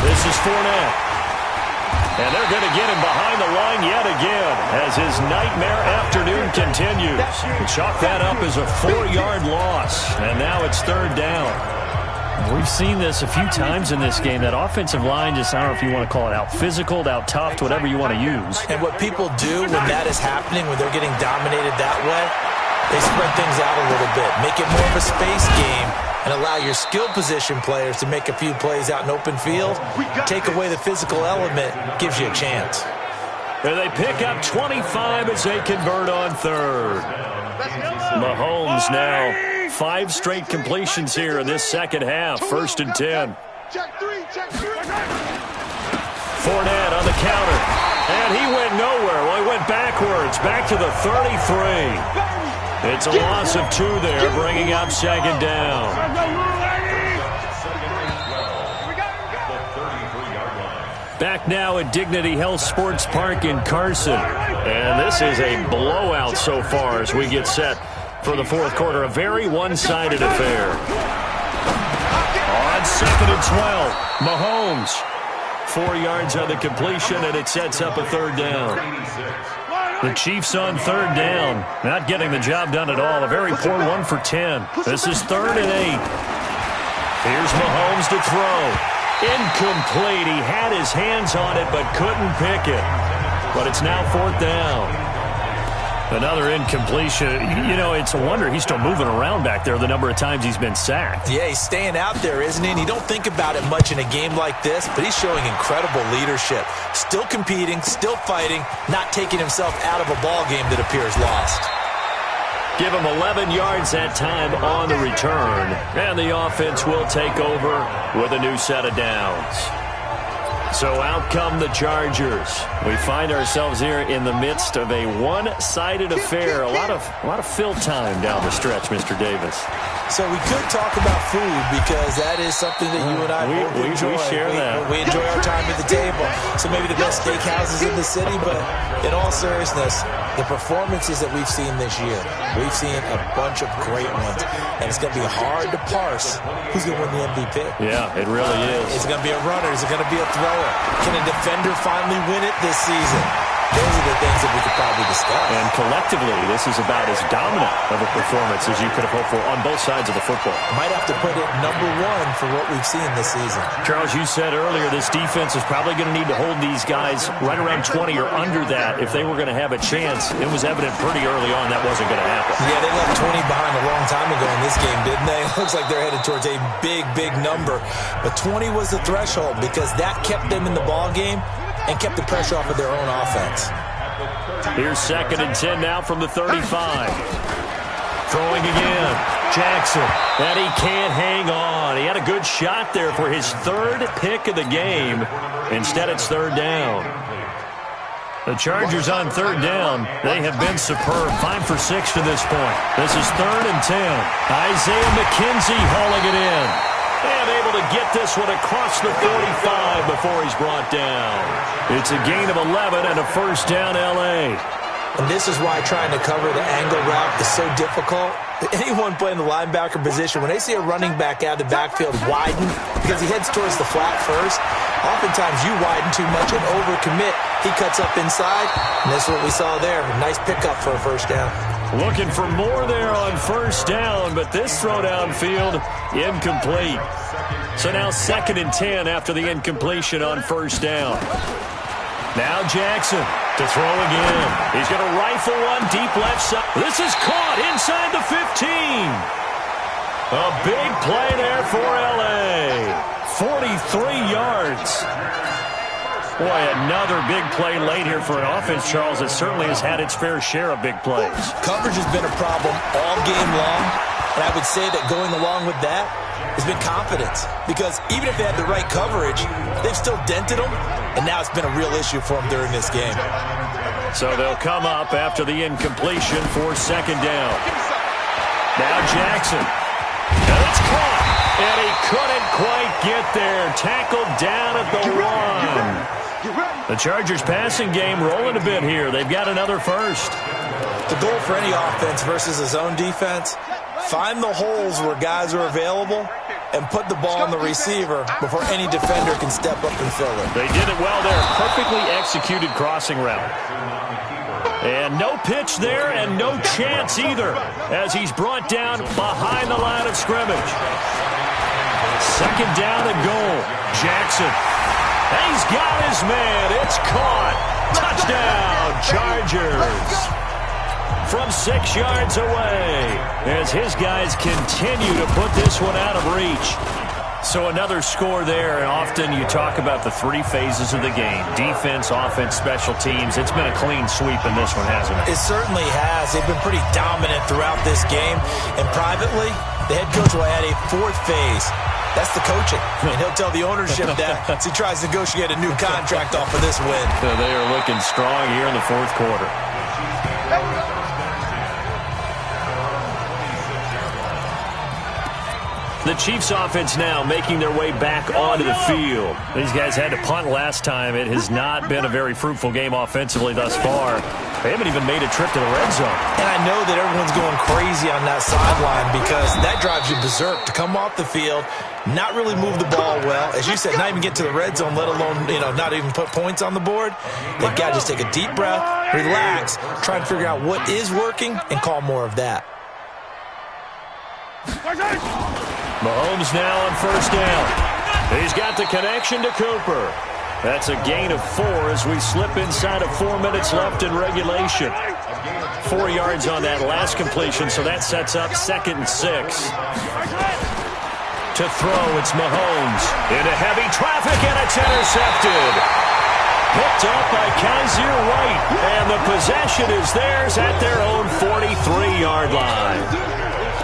[SPEAKER 2] This is Fournette. And they're going to get him behind the line yet again as his nightmare afternoon continues. Chalk that up as a 4-yard loss. And now it's 3rd down. We've seen this a few times in this game. That offensive line just, I don't know if you want to call it out physical, out tough, whatever you want to use.
[SPEAKER 3] And what people do when that is happening, when they're getting dominated that way, they spread things out a little bit, make it more of a space game, and allow your skill position players to make a few plays out in open field. Take away the physical element, gives you a chance.
[SPEAKER 2] And they pick up 25 as they convert on 3rd. Mahomes now 5 straight completions here in this 2nd half. 1st and 10. Fournette on the counter. And he went nowhere. Well, he went backwards, back to the 33. It's a loss of 2 there, bringing up 2nd down. Back now at Dignity Health Sports Park in Carson. And this is a blowout so far as we get set for the 4th quarter. A very one-sided affair. On 2nd and 12, Mahomes. 4 yards on the completion, and it sets up a 3rd down. The Chiefs on 3rd down. Not getting the job done at all. A very poor 1 for 10. This is 3rd and 8. Here's Mahomes to throw. Incomplete. He had his hands on it but couldn't pick it. But it's now 4th down. Another incompletion. You know, it's a wonder he's still moving around back there the number of times he's been sacked.
[SPEAKER 3] Yeah, he's staying out there, isn't he? And you don't think about it much in a game like this, but he's showing incredible leadership. Still competing, still fighting, not taking himself out of a ball game that appears lost.
[SPEAKER 2] Give him 11 yards that time on the return. And the offense will take over with a new set of downs. So out come the Chargers. We find ourselves here in the midst of a one-sided affair. A lot of fill time down the stretch, Mr. Davis.
[SPEAKER 3] So we could talk about food because that is something that you and I both enjoy.
[SPEAKER 2] We share that.
[SPEAKER 3] We enjoy our time at the table. So maybe the best steakhouses in the city, but in all seriousness, the performances that we've seen this year, we've seen a bunch of great ones. And it's going to be hard to parse who's going to win the MVP.
[SPEAKER 2] Yeah, it really is.
[SPEAKER 3] Is it going to be a runner? Is it going to be a thrower? Can a defender finally win it this season? those are the things that we could probably discuss.
[SPEAKER 2] And collectively, this is about as dominant of a performance as you could have hoped for on both sides of the football.
[SPEAKER 3] Might have to put it #1 for what we've seen this season.
[SPEAKER 2] Charles, you said earlier this defense is probably going to need to hold these guys right around 20 or under that if they were going to have a chance. It was evident pretty early on that wasn't going to happen.
[SPEAKER 3] Yeah, they left 20 behind a long time ago in this game, didn't they? Looks like they're headed towards a big, big number. But 20 was the threshold because that kept them in the ball game and kept the pressure off of their own offense.
[SPEAKER 2] Here's 2nd and 10 now from the 35. Throwing again. Jackson. And he can't hang on. He had a good shot there for his 3rd pick of the game. Instead, it's 3rd down. The Chargers on 3rd down. They have been superb. 5 for 6 to this point. This is 3rd and 10. Isaiah McKenzie hauling it in. And able to get this one across the 45 before he's brought down. It's a gain of 11 and a 1st down L.A.
[SPEAKER 3] And this is why trying to cover the angle route is so difficult. Anyone playing the linebacker position, when they see a running back out of the backfield widen because he heads towards the flat first, oftentimes you widen too much and overcommit. He cuts up inside, and that's what we saw there. A nice pickup for a 1st down.
[SPEAKER 2] Looking for more there on 1st down, but this throw downfield incomplete. So now 2nd and 10 after the incompletion on 1st down. Now Jackson to throw again. He's going to rifle one deep left side. This is caught inside the 15. A big play there for L.A. 43 yards. Boy, another big play late here for an offense, Charles, that certainly has had its fair share of big plays.
[SPEAKER 3] Coverage has been a problem all game long, and I would say that going along with that has been confidence. Because even if they had the right coverage, they've still dented them, and now it's been a real issue for them during this game.
[SPEAKER 2] So they'll come up after the incompletion for 2nd down. Now Jackson. And it's caught. And he couldn't quite get there. Tackled down at the 1. The Chargers passing game rolling a bit here. They've got another 1st.
[SPEAKER 3] The goal for any offense versus a zone defense, find the holes where guys are available and put the ball on the receiver before any defender can step up and fill it.
[SPEAKER 2] They did it well there. Perfectly executed crossing route. And no pitch there and no chance either as he's brought down behind the line of scrimmage. 2nd down and goal. Jackson. And he's got his man. It's caught. Touchdown, Chargers. From 6 yards away as his guys continue to put this one out of reach. So another score there, and often you talk about the 3 phases of the game. Defense, offense, special teams. It's been a clean sweep in this one, hasn't it?
[SPEAKER 3] It certainly has. They've been pretty dominant throughout this game. And privately, the head coach will add a 4th phase. That's the coaching. And he'll tell the ownership that as he tries to negotiate a new contract off of this win.
[SPEAKER 2] So they are looking strong here in the 4th quarter. The Chiefs offense now making their way back onto the field. These guys had to punt last time. It has not been a very fruitful game offensively thus far. They haven't even made a trip to the red zone. And
[SPEAKER 3] I know that everyone's going crazy on that sideline because that drives you berserk to come off the field, not really move the ball well. As you said, not even get to the red zone, let alone, not even put points on the board. They've got to just take a deep breath, relax, try and figure out what is working, and call more of that.
[SPEAKER 2] Mahomes now on 1st down. He's got the connection to Cooper. That's a gain of 4 as we slip inside of 4 minutes left in regulation. 4 yards on that last completion, so that sets up 2nd and 6. To throw, it's Mahomes. Into heavy traffic, and it's intercepted. Picked up by Kaiser White, and the possession is theirs at their own 43-yard line.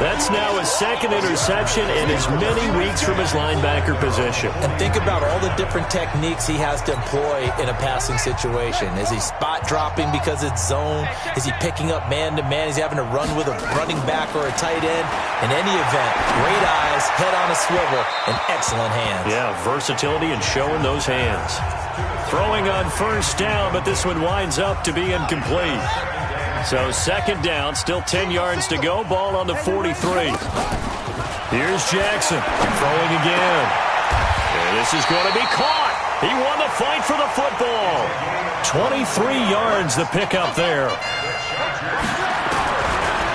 [SPEAKER 2] That's now his 2nd interception in as many weeks from his linebacker position.
[SPEAKER 3] And think about all the different techniques he has to employ in a passing situation. Is he spot dropping because it's zone? Is he picking up man-to-man? Is he having to run with a running back or a tight end? In any event, great eyes, head on a swivel, and excellent hands.
[SPEAKER 2] Yeah, versatility and showing those hands. Throwing on 1st down, but this one winds up to be incomplete. So 2nd down, still 10 yards to go. Ball on the 43. Here's Jackson throwing again. And this is going to be caught. He won the fight for the football. 23 yards the pickup there.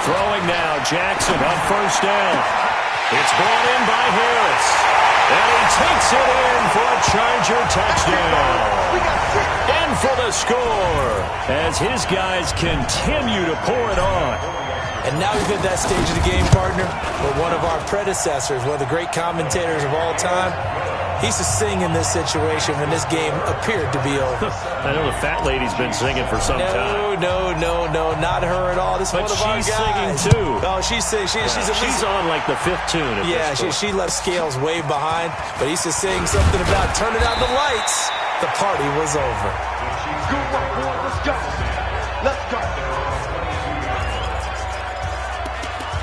[SPEAKER 2] Throwing now, Jackson on first down. It's brought in by Harris. And he takes it in for a Charger touchdown. In for the score as his guys continue to pour it on.
[SPEAKER 3] And now we've hit that stage of the game, partner, where one of our predecessors, one of the great commentators of all time, he used to sing in this situation when this game appeared to be over.
[SPEAKER 2] I know the fat lady's been singing for some time.
[SPEAKER 3] No, not her at all. This is one of our guys.
[SPEAKER 2] But she's singing too.
[SPEAKER 3] Oh, she's singing. She's
[SPEAKER 2] on like the 5th tune at this point.
[SPEAKER 3] She left Scales way behind, but he used to sing something about turning out the lights. The party was over.
[SPEAKER 4] Good work, boy. Let's go. Let's go.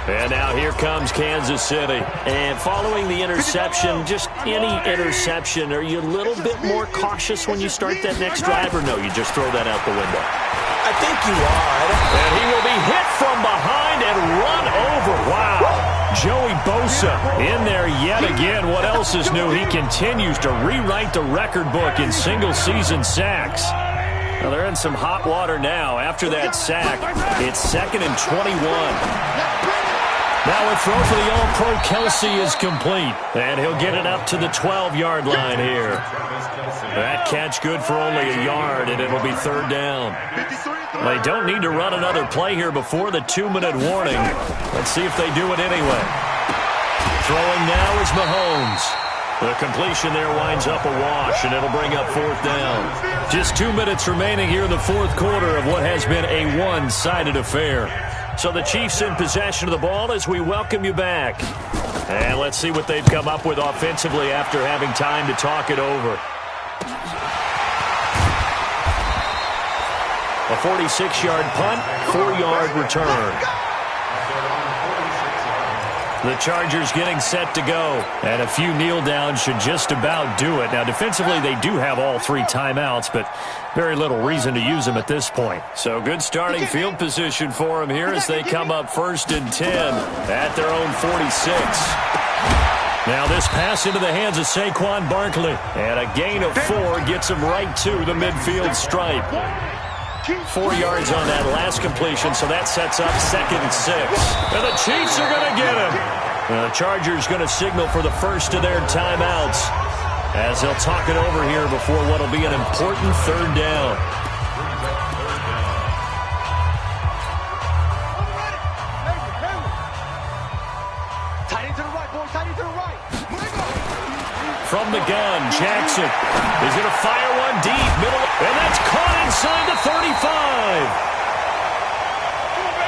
[SPEAKER 2] And now here comes Kansas City. And following the interception, just any interception, are you a little bit more cautious when you start that next drive, or no, you just throw that out the window?
[SPEAKER 3] I think you are.
[SPEAKER 2] And he will be hit from behind and run over. Wow. Joey Bosa in there yet again. What else is new? He continues to rewrite the record book in single-season sacks. Well, they're in some hot water now. After that sack, it's 2nd and 21. Now a throw for the All-Pro Kelsey is complete. And he'll get it up to the 12-yard line here. That catch good for only a yard, and it'll be 3rd down. They don't need to run another play here before the 2-minute warning. Let's see if they do it anyway. Throwing now is Mahomes. The completion there winds up a wash, and it'll bring up 4th down. Just 2 minutes remaining here in the 4th quarter of what has been a one-sided affair. So the Chiefs in possession of the ball as we welcome you back. And let's see what they've come up with offensively after having time to talk it over. A 46-yard punt, 4-yard return. The Chargers getting set to go. And a few kneel downs should just about do it. Now, defensively, they do have all 3 timeouts, but very little reason to use them at this point. So good starting field position for them here as they come up 1st and 10 at their own 46. Now this pass into the hands of Saquon Barkley. And a gain of 4 gets him right to the midfield stripe. 4 yards on that last completion, so that sets up 2nd and 6. And the Chiefs are going to get him. And the Chargers going to signal for the first of their timeouts as they'll talk it over here before what will be an important 3rd down.
[SPEAKER 4] Tight end to the right, boys. Tight end to the right.
[SPEAKER 2] From the gun, Jackson is going to fire one deep, middle, and that's caught inside the 35.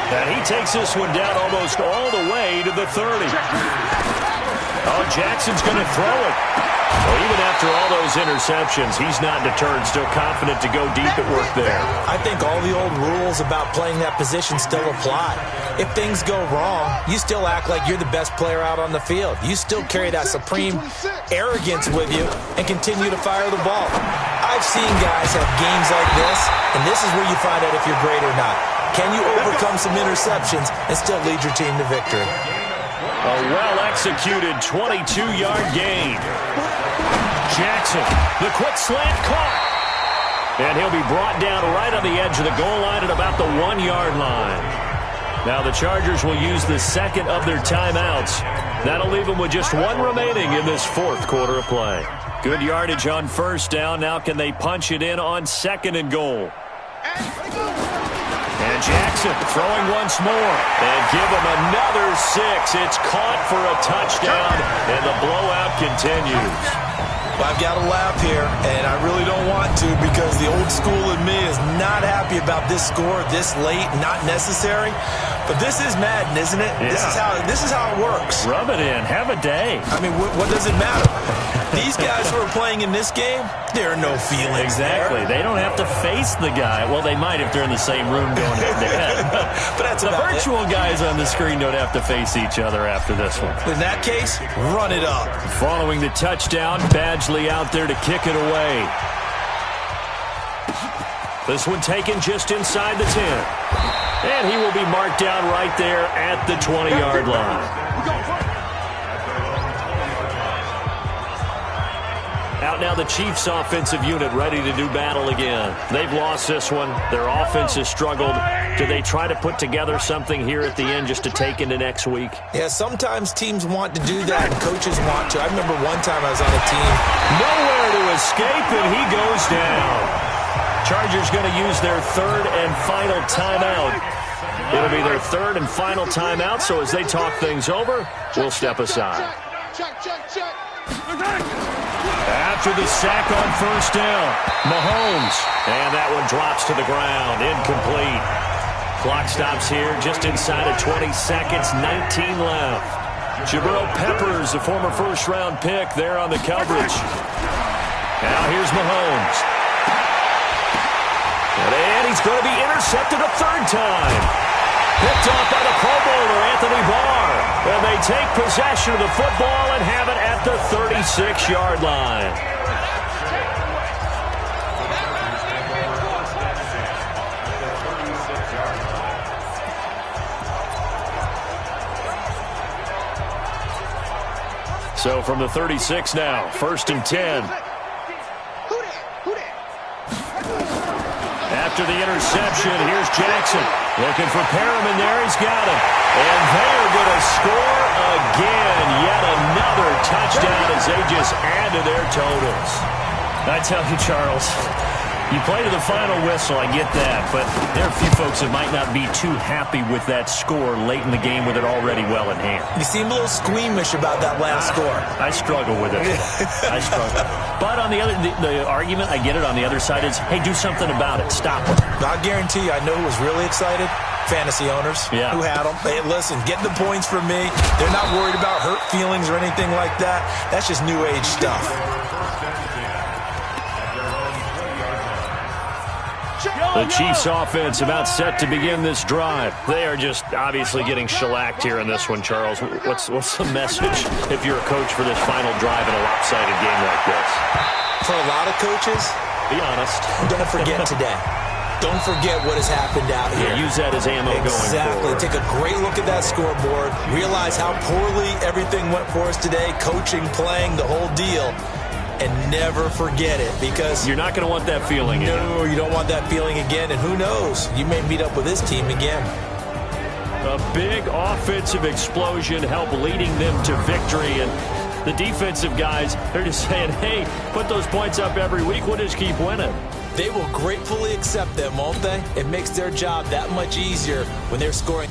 [SPEAKER 2] And he takes this one down almost all the way to the 30. Oh, Jackson's going to throw it. Well, even after all those interceptions, he's not deterred, still confident to go deep at work there.
[SPEAKER 3] I think all the old rules about playing that position still apply. If things go wrong, you still act like you're the best player out on the field. You still carry that supreme arrogance with you and continue to fire the ball. I've seen guys have games like this, and this is where you find out if you're great or not. Can you overcome some interceptions and still lead your team to victory?
[SPEAKER 2] A well-executed 22-yard gain. Jackson, the quick slant caught. And he'll be brought down right on the edge of the goal line at about the 1-yard line. Now the Chargers will use the 2nd of their timeouts. That'll leave them with just 1 remaining in this 4th quarter of play. Good yardage on 1st down. Now can they punch it in on 2nd and goal? And Jackson throwing once more. And give him another 6. It's caught for a touchdown, and the blowout continues.
[SPEAKER 3] I've got to laugh here, and I really don't want to because the old school in me is not happy about this score this late, not necessary. But this is Madden, isn't it? Yeah. This is how it works.
[SPEAKER 2] Rub it in. Have a day.
[SPEAKER 3] I mean, what does it matter? These guys who are playing in this game, there are no feelings
[SPEAKER 2] Exactly.
[SPEAKER 3] there.
[SPEAKER 2] They don't have to face the guy. Well, they might if they're in the same room going head-to-head.
[SPEAKER 3] But that's
[SPEAKER 2] the
[SPEAKER 3] about
[SPEAKER 2] virtual
[SPEAKER 3] it.
[SPEAKER 2] guys on the screen don't have to face each other after this one.
[SPEAKER 3] In that case, run it up.
[SPEAKER 2] Following the touchdown, Badgley out there to kick it away. This one taken just inside the 10. And he will be marked down right there at the 20-yard line. Out now the Chiefs offensive unit ready to do battle again. They've lost this one. Their offense has struggled. Do they try to put together something here at the end just to take into next week?
[SPEAKER 3] Yeah, sometimes teams want to do that and coaches want to. I remember one time I was on a team.
[SPEAKER 2] Nowhere to escape, and he goes down. Chargers going to use their third and final timeout. It'll be their third and final timeout, so as they talk things over, we'll step aside. After the sack on first down, Mahomes. And that one drops to the ground, incomplete. Clock stops here just inside of 20 seconds, 19 left. Jabril Peppers, a former first-round pick, there on the coverage. Now here's Mahomes. And he's going to be intercepted a third time. Picked off by the Pro Bowler, Anthony Barr. And they take possession of the football and have it at the 36-yard line. So from the 36 now, 1st and 10. After the interception, here's Jackson. Looking for Perriman there. He's got him. And they are going to score again. Yet another touchdown as they just add to their totals. I tell you, Charles, you play to the final whistle, I get that. But there are a few folks that might not be too happy with that score late in the game with it already well in hand.
[SPEAKER 3] You seem a little squeamish about that last score.
[SPEAKER 2] I struggle with it. I struggle. But on the other, the argument, I get it, on the other side is, hey, do something about it. Stop it.
[SPEAKER 3] I guarantee you, I know who was really excited. Fantasy owners who had them. Hey, listen, get the points from me. They're not worried about hurt feelings or anything like that. That's just new age stuff.
[SPEAKER 2] The Chiefs offense about set to begin this drive. They are just obviously getting shellacked here in this one, Charles. What's the message if you're a coach for this final drive in a lopsided game like this?
[SPEAKER 3] For a lot of coaches,
[SPEAKER 2] be honest.
[SPEAKER 3] Don't forget today. Don't forget what has happened out here.
[SPEAKER 2] Yeah, use that as ammo going
[SPEAKER 3] Exactly.
[SPEAKER 2] forward.
[SPEAKER 3] Take a great look at that scoreboard. Realize how poorly everything went for us today. Coaching, playing, the whole deal. And never forget it, because
[SPEAKER 2] you're not going to want that feeling again.
[SPEAKER 3] No, you don't want that feeling again. And who knows? You may meet up with this team again.
[SPEAKER 2] A big offensive explosion helped leading them to victory. And the defensive guys, they're just saying, hey, put those points up every week. We'll just keep winning.
[SPEAKER 3] They will gratefully accept them, won't they? It makes their job that much easier when they're scoring.